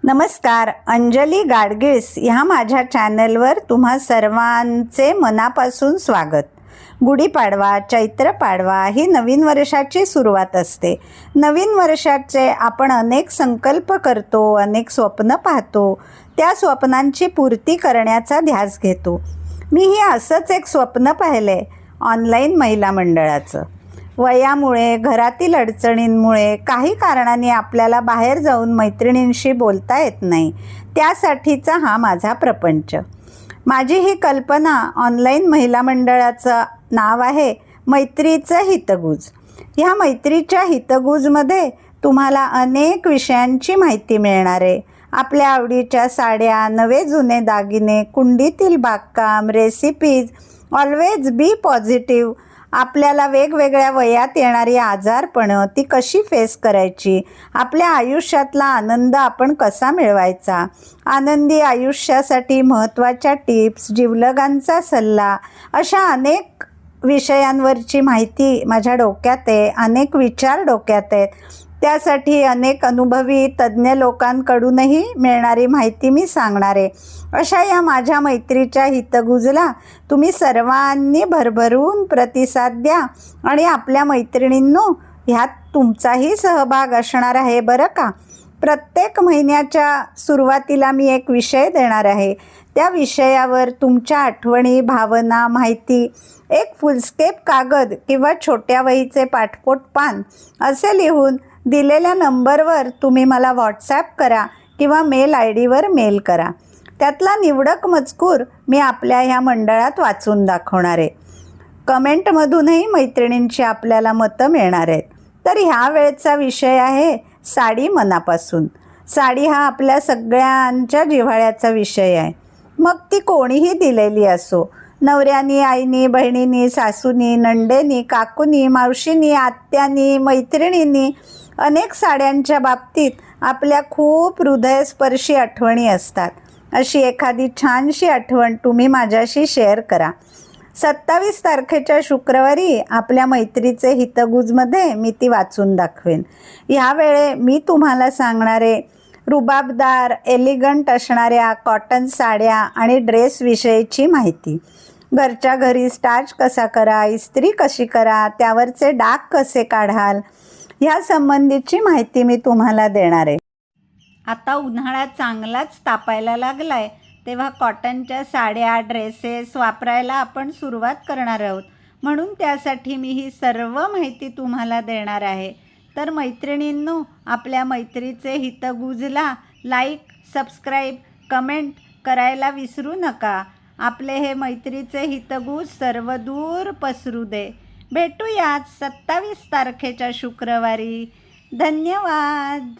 नमस्कार. अंजली गाडगीळस ह्या माझ्या चॅनलवर तुम्हा सर्वांचे मनापासून स्वागत. गुढीपाडवा, चैत्र पाडवा ही नवीन वर्षाची सुरुवात असते. नवीन वर्षाचे आपण अनेक संकल्प करतो, अनेक स्वप्न पाहतो, त्या स्वप्नांची पूर्ती करण्याचा ध्यास घेतो. मीही असंच एक स्वप्न पाहिले ऑनलाईन महिला मंडळाचं. वयामुळे, घरातील अडचणींमुळे काही कारणाने आपल्याला बाहेर जाऊन मैत्रिणींशी बोलता येत नाही. त्यासाठीचा हा माझा प्रपंच. माझी ही कल्पना ऑनलाईन महिला मंडळाचं नाव आहे मैत्रीचं हितगुज. ह्या मैत्रीच्या हितगुजमध्ये तुम्हाला अनेक विषयांची माहिती मिळणार आहे. आपल्या आवडीच्या साड्या, नवे जुने दागिने, कुंडीतील बागकाम, रेसिपीज, ऑलवेज बी पॉझिटिव्ह. आपल्याला वेगवेगळ्या वयात येणारी आजारपणं ती कशी फेस करायची, आपल्या आयुष्यातला आनंद आपण कसा मिळवायचा, आनंदी आयुष्यासाठी महत्त्वाच्या टिप्स, जिवलगांचा सल्ला, अशा अनेक विषयांवरची माहिती माझ्या डोक्यात आहे. अनेक विचार डोक्यात आहेत. त्यासाठी अनेक अनुभवी तज्ज्ञ लोकांकडूनही मिळणारी माहिती मी सांगणार आहे. अशा या माझ्या मैत्रीच्या हितगुजला तुम्ही सर्वांनी भरभरून प्रतिसाद द्या आणि आपल्या मैत्रिणींनो ह्यात तुमचाही सहभाग असणार आहे बरं का. प्रत्येक महिन्याच्या सुरुवातीला मी एक विषय देणार आहे. त्या विषयावर तुमच्या आठवणी, भावना, माहिती एक फुलस्केप कागद किंवा छोट्या वहीचे पाठपोट पान असे लिहून दिलेल्या नंबरवर तुम्ही मला व्हॉट्सॲप करा किंवा मेल ID मेल करा. त्यातला निवडक मजकूर मी आपल्या ह्या मंडळात वाचून दाखवणार आहे. कमेंटमधूनही मैत्रिणींची आपल्याला मतं मिळणार आहेत. तर ह्या वेळेचा विषय आहे साडी मनापासून. साडी हा आपल्या सगळ्यांच्या जिव्हाळ्याचा विषय आहे. मग ती कोणीही दिलेली असो, नवऱ्यानी, आईनी, बहिणीनी, सासूनी, नंडेनी, काकूनी, मावशीनी, आत्यानी, मैत्रिणींनी. अनेक साड्यांच्या बाबतीत आपल्या खूप हृदयस्पर्शी आठवणी असतात. अशी एखादी छानशी आठवण तुम्ही माझ्याशी शेअर करा. 27 तारखेच्या शुक्रवारी आपल्या मैत्रीचे हितगुजमध्ये मी ती वाचून दाखवेन. ह्यावेळे मी तुम्हाला सांगणारे रुबाबदार, एलिगंट असणाऱ्या कॉटन साड्या आणि ड्रेसविषयीची माहिती. घरच्या घरी स्टार्च कसा करा, इस्त्री कशी करा, त्यावरचे डाग कसे काढाल, ह्या संबंधीची माहिती मी तुम्हाला देणार आहे. आता उन्हाळा चांगलाच तापायला लागलाय, तेव्हा कॉटनच्या साड्या, ड्रेसेस वापरायला आपण सुरुवात करणार आहोत. म्हणून त्यासाठी मी ही सर्व माहिती तुम्हाला देणार आहे. तर मैत्रिणींनो, आपल्या मैत्रीचे हितगुजला लाईक, सबस्क्राईब, कमेंट करायला विसरू नका. आपले हे मैत्रीचे हितगुज सर्वदूर पसरू दे. भेटूयात 27 तारखेच्या शुक्रवारी. धन्यवाद.